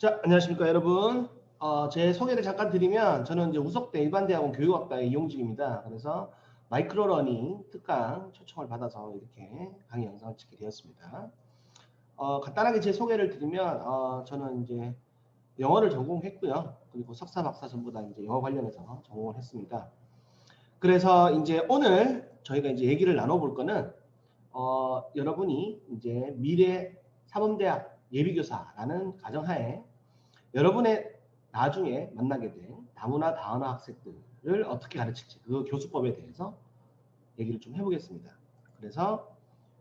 자, 안녕하십니까 여러분. 제 소개를 잠깐 드리면 저는 이제 우석대 일반대학원 교육학과의 이용직입니다. 그래서 마이크로러닝 특강 초청을 받아서 이렇게 강의 영상을 찍게 되었습니다. 간단하게 제 소개를 드리면 저는 이제 영어를 전공했고요. 그리고 석사, 박사 전부 다 이제 영어 관련해서 전공을 했습니다. 그래서 이제 오늘 저희가 이제 얘기를 나눠볼 거는 여러분이 이제 미래 사범대학 예비교사라는 가정하에 여러분의 나중에 만나게 될 다문화 다언어 학생들을 어떻게 가르칠지 그 교수법에 대해서 얘기를 좀 해보겠습니다. 그래서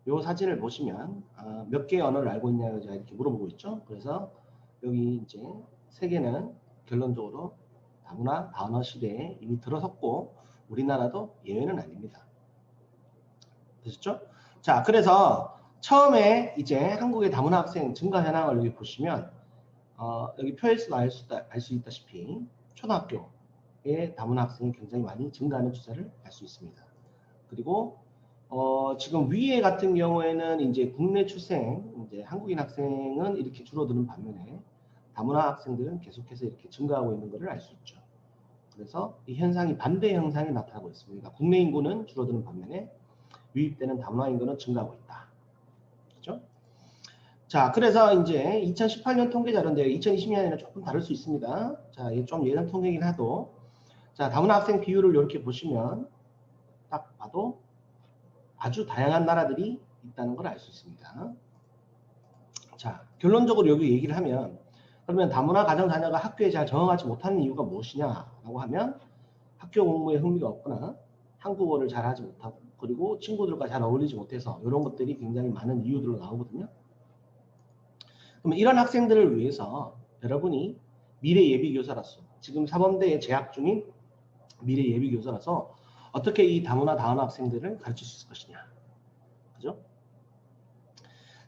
이 사진을 보시면 몇 개의 언어를 알고 있냐고 제가 이렇게 물어보고 있죠. 그래서 여기 이제 세계는 결론적으로 다문화 다언어 시대에 이미 들어섰고 우리나라도 예외는 아닙니다. 되셨죠? 자, 그래서 처음에 이제 한국의 다문화 학생 증가 현황을 여기 보시면 여기 표에서도 알 수 있다시피 초등학교의 다문화 학생이 굉장히 많이 증가하는 추세를 알 수 있습니다. 그리고 지금 위에 같은 경우에는 이제 국내 출생 이제 한국인 학생은 이렇게 줄어드는 반면에 다문화 학생들은 계속해서 이렇게 증가하고 있는 것을 알 수 있죠. 그래서 이 현상이 반대 현상이 나타나고 있습니다. 국내 인구는 줄어드는 반면에 유입되는 다문화 인구는 증가하고 있다. 그렇죠? 자, 그래서 이제 2018년 통계 자료인데 2020년에는 조금 다를 수 있습니다. 자, 이게 좀 예전 통계이긴 하도. 자, 다문화 학생 비율을 이렇게 보시면 딱 봐도 아주 다양한 나라들이 있다는 걸 알 수 있습니다. 자, 결론적으로 여기 얘기를 하면 그러면 다문화 가정 자녀가 학교에 잘 적응하지 못하는 이유가 무엇이냐라고 하면 학교 공부에 흥미가 없거나 한국어를 잘 하지 못하고 그리고 친구들과 잘 어울리지 못해서 이런 것들이 굉장히 많은 이유들로 나오거든요. 그러면 이런 학생들을 위해서 여러분이 미래 예비교사로서 지금 사범대에 재학 중인 미래 예비교사라서 어떻게 이 다문화 다언어 학생들을 가르칠 수 있을 것이냐. 그죠?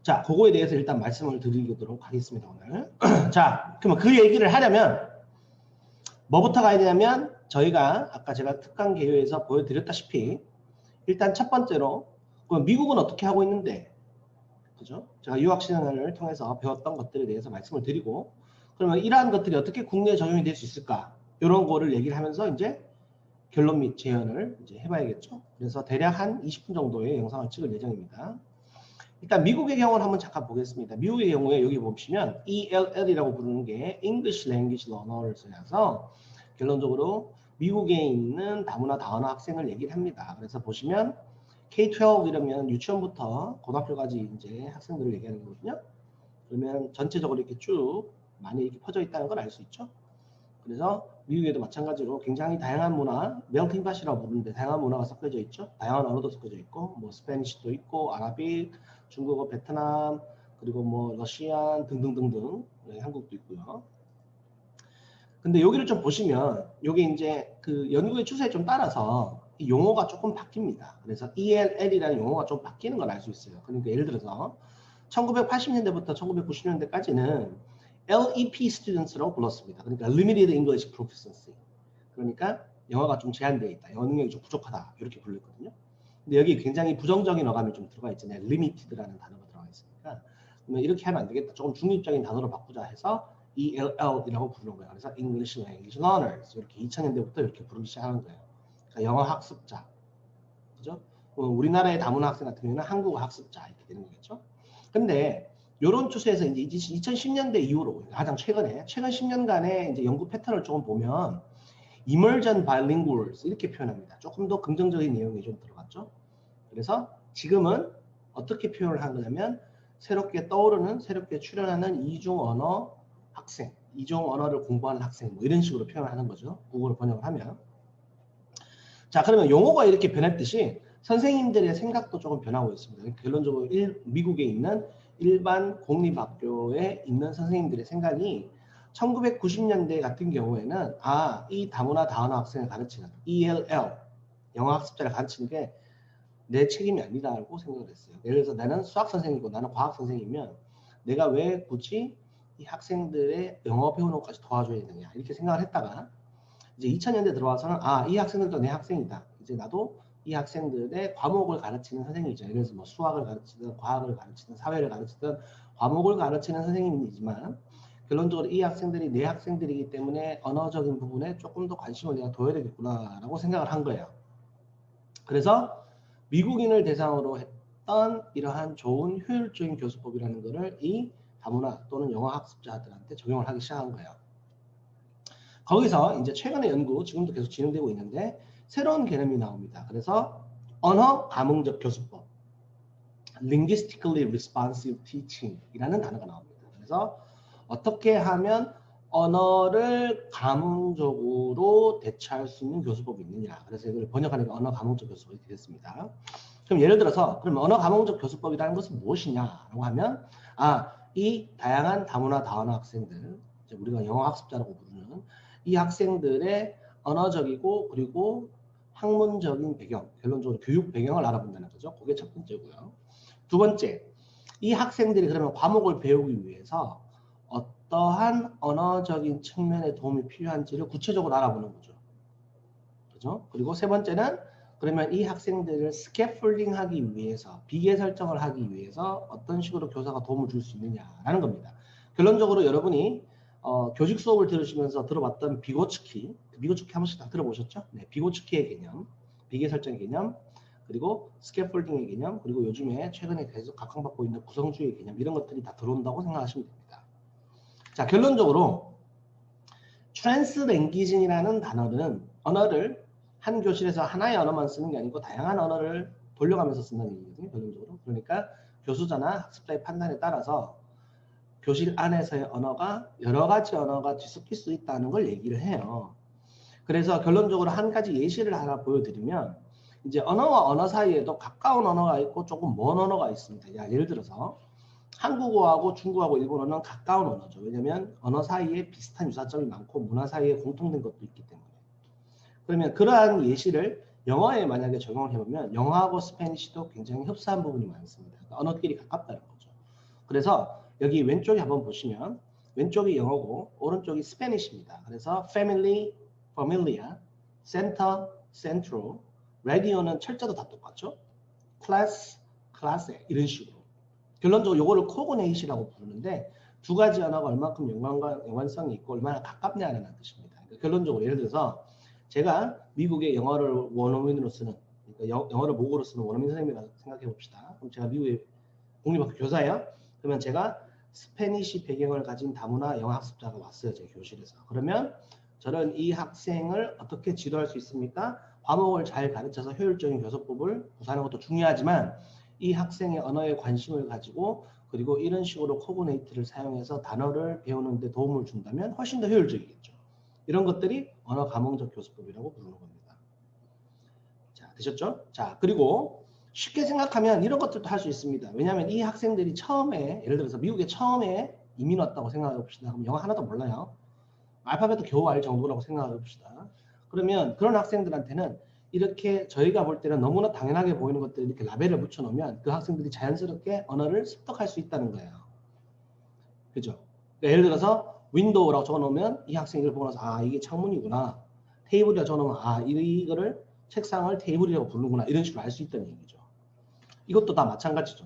자, 그거에 대해서 일단 말씀을 드리도록 하겠습니다, 오늘. 자, 그러면 그 얘기를 하려면 뭐부터 가야 되냐면 저희가 아까 제가 특강 개요에서 보여드렸다시피 일단 첫 번째로 그럼 미국은 어떻게 하고 있는데 그죠? 제가 유학시설을 통해서 배웠던 것들에 대해서 말씀을 드리고 그러면 이러한 것들이 어떻게 국내에 적용이 될 수 있을까? 이런 거를 얘기를 하면서 이제 결론 및 재현을 이제 해봐야겠죠. 그래서 대략 한 20분 정도의 영상을 찍을 예정입니다. 일단 미국의 경우를 한번 잠깐 보겠습니다. 미국의 경우에 여기 보시면 ELL이라고 부르는 게 English Language Learners라서 결론적으로 미국에 있는 다문화 다언어 학생을 얘기를 합니다. 그래서 보시면 K-12 이러면 유치원부터 고등학교까지 이제 학생들을 얘기하는 거거든요. 그러면 전체적으로 이렇게 쭉 많이 이렇게 퍼져 있다는 걸 알 수 있죠. 그래서 미국에도 마찬가지로 굉장히 다양한 문화, 멜팅 팟이라고 부르는데 다양한 문화가 섞여져 있죠. 다양한 언어도 섞여져 있고, 뭐 스페니쉬도 있고, 아라빅, 중국어, 베트남, 그리고 뭐 러시안 등등등등, 네, 한국도 있고요. 근데 여기를 좀 보시면 여기 이제 그 연구의 추세에 좀 따라서 이 용어가 조금 바뀝니다. 그래서 ELL이라는 용어가 좀 바뀌는 걸 알 수 있어요. 그러니까 예를 들어서 1980년대부터 1990년대까지는 LEP students라고 불렀습니다. 그러니까 Limited English Proficiency. 그러니까 영어가 좀 제한되어 있다. 영어 능력이 좀 부족하다. 이렇게 불렸거든요. 근데 여기 굉장히 부정적인 어감이 좀 들어가 있잖아요. Limited라는 단어가 들어가 있으니까. 그러면 이렇게 하면 안 되겠다. 조금 중립적인 단어로 바꾸자 해서 ELL이라고 부르는 거예요. 그래서 English Language Learners 이렇게 2000년대부터 이렇게 부르기 시작하는 거예요. 그러니까 영어 학습자, 그죠? 우리나라의 다문화 학생 같은 경우는 한국어 학습자 이렇게 되는 거겠죠. 근데 이런 추세에서 이제 2010년대 이후로 가장 최근 10년간의 이제 연구 패턴을 조금 보면 Emergent Bilinguals 이렇게 표현합니다. 조금 더 긍정적인 내용이 좀 들어갔죠. 그래서 지금은 어떻게 표현을 한 거냐면 새롭게 떠오르는, 새롭게 출현하는 이중 언어 학생, 이중 언어를 공부하는 학생 뭐 이런 식으로 표현하는 거죠. 국어로 번역을 하면. 자, 그러면 용어가 이렇게 변했듯이 선생님들의 생각도 조금 변하고 있습니다. 결론적으로 미국에 있는 일반 공립학교에 있는 선생님들의 생각이 1990년대 같은 경우에는 이 다문화 다언어 학생을 가르치는 ELL, 영어 학습자를 가르치는 게 내 책임이 아니다라고 생각을 했어요. 예를 들어서 나는 수학 선생이고 나는 과학 선생이면 내가 왜 굳이 이 학생들의 영어 배우는 것까지 도와줘야 되느냐 이렇게 생각을 했다가 이제 2000년대 들어와서는 이 학생들도 내 학생이다. 이제 나도 이 학생들의 과목을 가르치는 선생님이죠. 예를 들어서 뭐 수학을 가르치든 과학을 가르치든 사회를 가르치든 과목을 가르치는 선생님이지만 결론적으로 이 학생들이 내 학생들이기 때문에 언어적인 부분에 조금 더 관심을 내가 둬야 되겠구나라고 생각을 한 거예요. 그래서 미국인을 대상으로 했던 이러한 좋은 효율적인 교수법이라는 것을 이 다문화 또는 영어 학습자들한테 적용을 하기 시작한 거예요. 거기서 이제 최근의 연구 지금도 계속 진행되고 있는데 새로운 개념이 나옵니다. 그래서 언어 감흥적 교수법, linguistically responsive teaching 이라는 단어가 나옵니다. 그래서 어떻게 하면 언어를 감흥적으로 대처할 수 있는 교수법이 있느냐. 그래서 이걸 번역하니까 언어 감흥적 교수법이 되겠습니다. 그럼 예를 들어서 그럼 언어 감흥적 교수법이라는 것은 무엇이냐라고 하면 이 다양한 다문화 다언어 학생들, 우리가 영어 학습자라고 부르는 이 학생들의 언어적이고 그리고 학문적인 배경, 결론적으로 교육 배경을 알아본다는 거죠. 그게 첫 번째고요. 두 번째, 이 학생들이 그러면 과목을 배우기 위해서 어떠한 언어적인 측면의 도움이 필요한지를 구체적으로 알아보는 거죠. 그죠? 그리고 세 번째는 그러면 이 학생들을 스캐폴딩 하기 위해서, 비계 설정을 하기 위해서 어떤 식으로 교사가 도움을 줄 수 있느냐라는 겁니다. 결론적으로 여러분이 교직 수업을 들으시면서 들어봤던 비고츠키 한 번씩 다 들어보셨죠? 네, 비고츠키의 개념, 비계 설정의 개념, 그리고 스캐폴딩의 개념, 그리고 요즘에 최근에 계속 각광받고 있는 구성주의 개념, 이런 것들이 다 들어온다고 생각하시면 됩니다. 자, 결론적으로 트랜스랭귀징이라는 단어는 언어를 한 교실에서 하나의 언어만 쓰는 게 아니고 다양한 언어를 돌려가면서 쓴다는 얘기거든요. 결론적으로. 그러니까 교수자나 학습자의 판단에 따라서 교실 안에서의 언어가 여러 가지 언어가 뒤섞일 수 있다는 걸 얘기를 해요. 그래서 결론적으로 한 가지 예시를 하나 보여드리면 이제 언어와 언어 사이에도 가까운 언어가 있고 조금 먼 언어가 있습니다. 예를 들어서 한국어하고 중국어하고 일본어는 가까운 언어죠. 왜냐하면 언어 사이에 비슷한 유사점이 많고 문화 사이에 공통된 것도 있기 때문에. 그러면 그러한 예시를 영어에 만약에 적용을 해보면 영어하고 스페니쉬도 굉장히 흡사한 부분이 많습니다. 그러니까 언어끼리 가깝다는 거죠. 그래서 여기 왼쪽에 한번 보시면 왼쪽이 영어고 오른쪽이 스페니쉬입니다. 그래서 family, familiar, center, central, radio는 철자도 다 똑같죠. class, classe 이런 식으로. 결론적으로 이거를 코고네이시라고 부르는데 두 가지 언어가 얼마큼 연관성이 있고 얼마나 가깝냐는 뜻입니다. 그러니까 결론적으로 예를 들어서 제가 미국의 영어를 원어민으로 쓰는, 그러니까 영어를 모국어로 쓰는 원어민 선생님이라고 생각해 봅시다. 그럼 제가 미국의 공립학교 교사예요. 그러면 제가 스페니쉬 배경을 가진 다문화 영어 학습자가 왔어요. 제 교실에서. 그러면 저는 이 학생을 어떻게 지도할 수 있습니까? 과목을 잘 가르쳐서 효율적인 교수법을 구사하는 것도 중요하지만 이 학생의 언어에 관심을 가지고 그리고 이런 식으로 코고네이트를 사용해서 단어를 배우는 데 도움을 준다면 훨씬 더 효율적이겠죠. 이런 것들이 언어 감흥적 교수법이라고 부르는 겁니다. 자, 되셨죠? 자, 그리고 쉽게 생각하면 이런 것들도 할 수 있습니다. 왜냐하면 이 학생들이 처음에 예를 들어서 미국에 처음에 이민 왔다고 생각해 봅시다. 그럼 영어 하나도 몰라요. 알파벳도 겨우 알 정도라고 생각해 봅시다. 그러면 그런 학생들한테는 이렇게 저희가 볼 때는 너무나 당연하게 보이는 것들 이렇게 라벨을 붙여놓으면 그 학생들이 자연스럽게 언어를 습득할 수 있다는 거예요. 그죠? 그러니까 예를 들어서 윈도우라고 적어놓으면 이 학생이 이걸 보고 나서 이게 창문이구나. 테이블이라고 적어놓으면 이거를 책상을 테이블이라고 부르는구나. 이런 식으로 알 수 있다는 얘기죠. 이것도 다 마찬가지죠.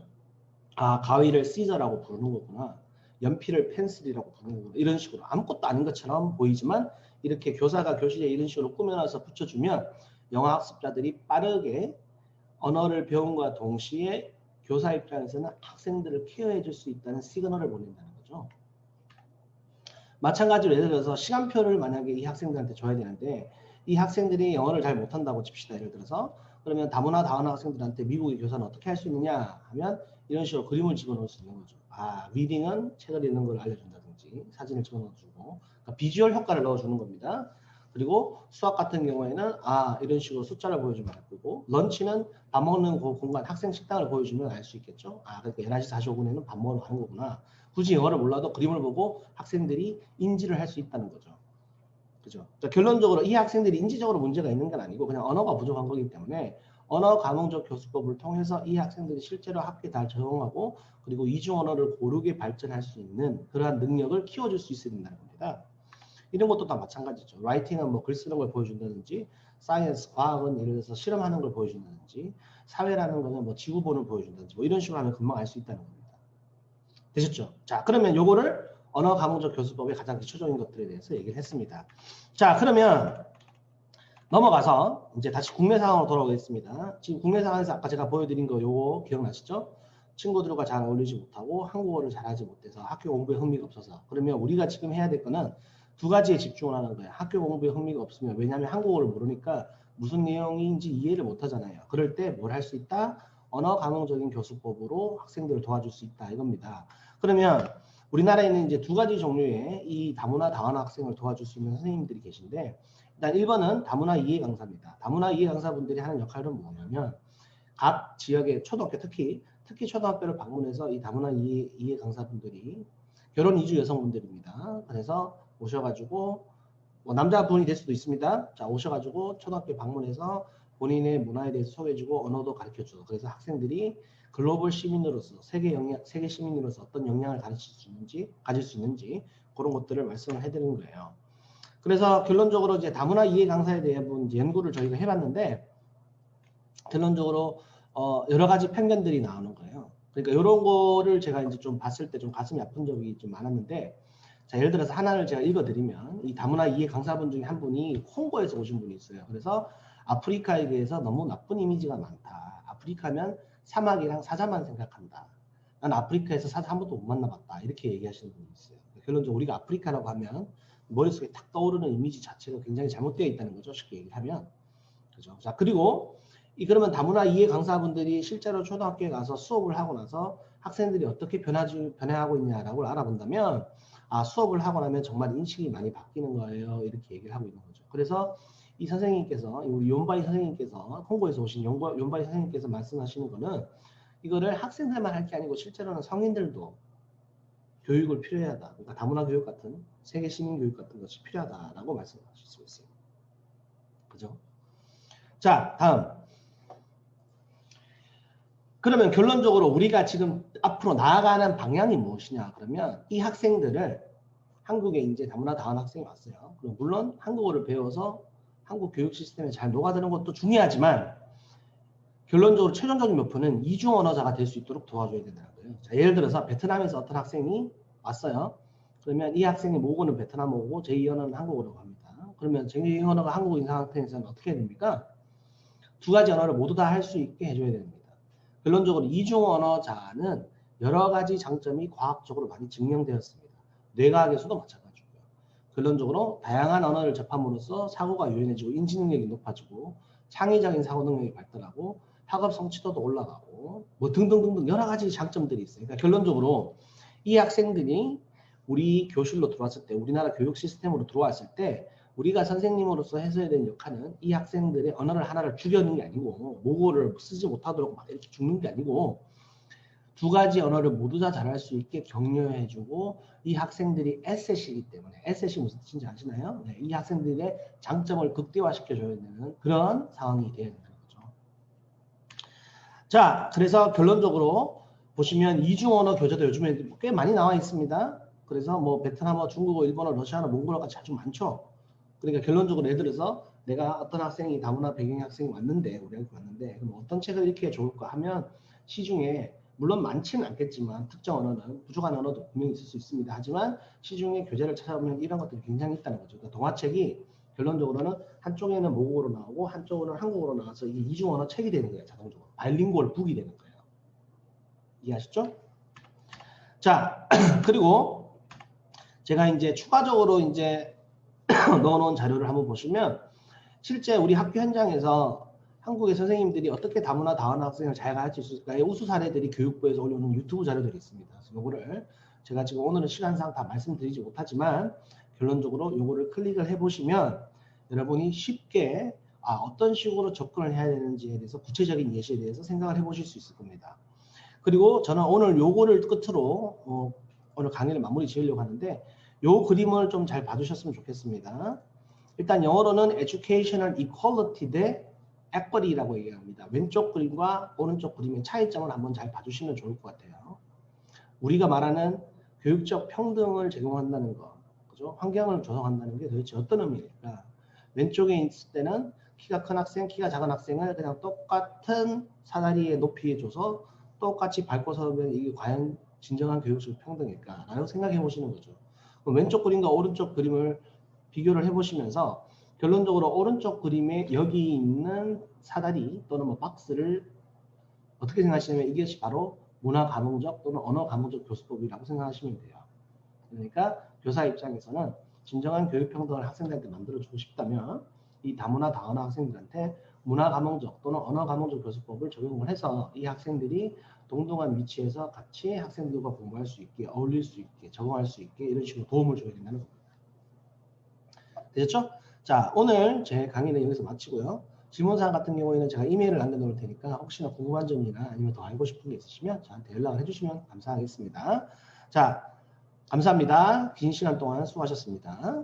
가위를 시저라고 부르는 거구나. 연필을 펜슬이라고 부르는 거구나. 이런 식으로 아무것도 아닌 것처럼 보이지만 이렇게 교사가 교실에 이런 식으로 꾸며놔서 붙여주면 영어 학습자들이 빠르게 언어를 배움과 동시에 교사 입장에서는 학생들을 케어해 줄 수 있다는 시그널을 보낸다는 거죠. 마찬가지로 예를 들어서 시간표를 만약에 이 학생들한테 줘야 되는데 이 학생들이 영어를 잘 못한다고 칩시다. 예를 들어서 그러면 다문화 다언어 학생들한테 미국의 교사는 어떻게 할 수 있느냐 하면 이런 식으로 그림을 집어넣을 수 있는 거죠. 리딩은 책을 읽는 걸 알려준다든지 사진을 집어넣어주고 그러니까 비주얼 효과를 넣어주는 겁니다. 그리고 수학 같은 경우에는 이런 식으로 숫자를 보여주면 알 거고 런치는 밥 먹는 공간 학생 식당을 보여주면 알 수 있겠죠. 그러니까 11시 45분에는 밥 먹으러 가는 거구나. 굳이 영어를 몰라도 그림을 보고 학생들이 인지를 할 수 있다는 거죠. 그죠? 결론적으로 이 학생들이 인지적으로 문제가 있는 건 아니고 그냥 언어가 부족한 거기 때문에 언어 감흥적 교수법을 통해서 이 학생들이 실제로 학교에 잘 적응하고 그리고 이중 언어를 고르게 발전할 수 있는 그러한 능력을 키워줄 수 있어야 된다는 겁니다. 이런 것도 다 마찬가지죠. 라이팅은 뭐 글 쓰는 걸 보여준다든지 사이언스, 과학은 예를 들어서 실험하는 걸 보여준다든지 사회라는 거는 뭐 지구본을 보여준다든지 뭐 이런 식으로 하면 금방 알 수 있다는 겁니다. 되셨죠? 자, 그러면 요거를 언어 감흥적 교수법의 가장 기초적인 것들에 대해서 얘기를 했습니다. 자, 그러면 넘어가서 이제 다시 국내 상황으로 돌아오겠습니다. 지금 국내 상황에서 아까 제가 보여드린 거 요거 기억나시죠? 친구들과 잘 어울리지 못하고 한국어를 잘하지 못해서 학교 공부에 흥미가 없어서. 그러면 우리가 지금 해야 될 거는 두 가지에 집중을 하는 거예요. 학교 공부에 흥미가 없으면, 왜냐하면 한국어를 모르니까 무슨 내용인지 이해를 못 하잖아요. 그럴 때 뭘 할 수 있다? 언어 감흥적인 교수법으로 학생들을 도와줄 수 있다 이겁니다. 그러면 우리나라에는 이제 두 가지 종류의 이 다문화 다원화 학생을 도와줄 수 있는 선생님들이 계신데, 일단 1번은 다문화 이해 강사입니다. 다문화 이해 강사분들이 하는 역할은 뭐냐면 각 지역의 초등학교, 특히 초등학교를 방문해서 이 다문화 이해 강사분들이 결혼 이주 여성분들입니다. 그래서 오셔가지고 뭐 남자분이 될 수도 있습니다. 자, 오셔가지고 초등학교 방문해서 본인의 문화에 대해서 소개해주고 언어도 가르쳐주고, 그래서 학생들이 글로벌 시민으로서 세계 시민으로서 어떤 역량을 가질 수 있는지 그런 것들을 말씀을 해드리는 거예요. 그래서 결론적으로 이제 다문화 이해 강사에 대한 연구를 저희가 해봤는데, 결론적으로 여러 가지 편견들이 나오는 거예요. 그러니까 이런 거를 제가 이제 좀 봤을 때 좀 가슴이 아픈 적이 좀 많았는데, 자, 예를 들어서 하나를 제가 읽어드리면, 이 다문화 이해 강사분 중에 한 분이 콩고에서 오신 분이 있어요. 그래서 아프리카에 대해서 너무 나쁜 이미지가 많다. 아프리카면 사막이랑 사자만 생각한다. 난 아프리카에서 사자 한 번도 못 만나봤다. 이렇게 얘기하시는 분이 있어요. 결론적으로 우리가 아프리카라고 하면 머릿속에 탁 떠오르는 이미지 자체가 굉장히 잘못되어 있다는 거죠. 쉽게 얘기하면. 그죠? 자, 그리고 그러면 다문화 이해 강사분들이 실제로 초등학교에 가서 수업을 하고 나서 학생들이 어떻게 변화하고 있냐라고 알아본다면, 수업을 하고 나면 정말 인식이 많이 바뀌는 거예요. 이렇게 얘기를 하고 있는 거죠. 그래서 이 선생님께서, 우리 연바이 선생님께서, 홍보에서 오신 연바이 선생님께서 말씀하시는 거는, 이거를 학생들만 할 게 아니고 실제로는 성인들도 교육을 필요하다. 그러니까 다문화 교육 같은, 세계 시민 교육 같은 것이 필요하다라고 말씀하실 수 있어요. 그죠? 자, 다음. 그러면 결론적으로 우리가 지금 앞으로 나아가는 방향이 무엇이냐? 그러면 이 학생들을, 한국에 이제 다문화 다원 학생이 왔어요. 그럼 물론 한국어를 배워서 한국 교육 시스템에 잘 녹아드는 것도 중요하지만, 결론적으로 최종적인 목표는 이중 언어자가 될 수 있도록 도와줘야 된다는 거예요. 자, 예를 들어서 베트남에서 어떤 학생이 왔어요. 그러면 이 학생이 모국어는 베트남어고 제2 언어는 한국어라고 합니다. 그러면 제2 언어가 한국어인 상태에서는 어떻게 해야 됩니까? 두 가지 언어를 모두 다 할 수 있게 해줘야 됩니다. 결론적으로 이중 언어자는 여러 가지 장점이 과학적으로 많이 증명되었습니다. 뇌과학에서도 마찬가지고요. 결론적으로 다양한 언어를 접함으로써 사고가 유연해지고 인지 능력이 높아지고 창의적인 사고 능력이 발달하고 학업 성취도도 올라가고 뭐 등등등등 여러 가지 장점들이 있어요. 그러니까 결론적으로 이 학생들이 우리 교실로 들어왔을 때, 우리나라 교육 시스템으로 들어왔을 때 우리가 선생님으로서 해서야 되는 역할은 이 학생들의 언어를 하나를 죽여는 게 아니고, 모국어를 쓰지 못하도록 막 이렇게 죽는 게 아니고, 두 가지 언어를 모두 다 잘할 수 있게 격려해주고, 이 학생들이 에셋이기 때문에, 에셋이 무슨 뜻인지 아시나요? 네, 이 학생들의 장점을 극대화시켜줘야 되는 그런 상황이 되어야 되는 거죠. 자, 그래서 결론적으로 보시면 이중 언어 교재도 요즘에 꽤 많이 나와 있습니다. 그래서 뭐 베트남어, 중국어, 일본어, 러시아어, 몽골어까지 아주 많죠. 그러니까 결론적으로 예를 들어서 내가 어떤 학생이 다문화 배경의 학생이 왔는데, 우리 학교 왔는데, 그럼 어떤 책을 읽기가 좋을까 하면, 시중에 물론 많지는 않겠지만 특정 언어는, 부족한 언어도 분명히 있을 수 있습니다. 하지만 시중에 교재를 찾아보면 이런 것들이 굉장히 있다는 거죠. 그러니까 동화책이 결론적으로는 한쪽에는 모국어로 나오고 한쪽으로는 한국어로 나와서 이게 이중 언어 책이 되는 거예요. 자동적으로 바이링구얼 북이 되는 거예요. 이해하셨죠? 자, 그리고 제가 이제 추가적으로 이제 넣어놓은 자료를 한번 보시면, 실제 우리 학교 현장에서 한국의 선생님들이 어떻게 다문화 다원화 학생을 잘 가르칠 수 있을까의 우수 사례들이 교육부에서 올려놓은 유튜브 자료들이 있습니다. 그래서 이거를 제가 지금 오늘은 시간상 다 말씀드리지 못하지만, 결론적으로 이거를 클릭을 해보시면 여러분이 쉽게 어떤 식으로 접근을 해야 되는지에 대해서, 구체적인 예시에 대해서 생각을 해보실 수 있을 겁니다. 그리고 저는 오늘 요거를 끝으로 오늘 강의를 마무리 지으려고 하는데, 요 그림을 좀 잘 봐주셨으면 좋겠습니다. 일단 영어로는 educational equality 대 equity라고 얘기합니다. 왼쪽 그림과 오른쪽 그림의 차이점을 한번 잘 봐주시면 좋을 것 같아요. 우리가 말하는 교육적 평등을 제공한다는 거, 그죠? 환경을 조성한다는 게 도대체 어떤 의미일까? 왼쪽에 있을 때는 키가 큰 학생, 키가 작은 학생을 그냥 똑같은 사다리의 높이에 줘서 똑같이 밟고 서면 이게 과연 진정한 교육적 평등일까라고 생각해 보시는 거죠. 그럼 왼쪽 그림과 오른쪽 그림을 비교를 해보시면서 결론적으로 오른쪽 그림에 여기 있는 사다리 또는 뭐 박스를 어떻게 생각하시냐면 이것이 바로 문화 감흥적 또는 언어 감흥적 교수법이라고 생각하시면 돼요. 그러니까 교사 입장에서는 진정한 교육 평등을 학생들한테 만들어주고 싶다면 이 다문화 다언어 학생들한테 문화 감흥적 또는 언어 감흥적 교수법을 적용을 해서 이 학생들이 동등한 위치에서 같이 학생들과 공부할 수 있게, 어울릴 수 있게, 적응할 수 있게 이런 식으로 도움을 줘야 된다는 겁니다. 되셨죠? 자, 오늘 제 강의는 여기서 마치고요. 질문사항 같은 경우에는 제가 이메일을 남겨놓을 테니까 혹시나 궁금한 점이나 아니면 더 알고 싶은 게 있으시면 저한테 연락을 해주시면 감사하겠습니다. 자, 감사합니다. 긴 시간 동안 수고하셨습니다.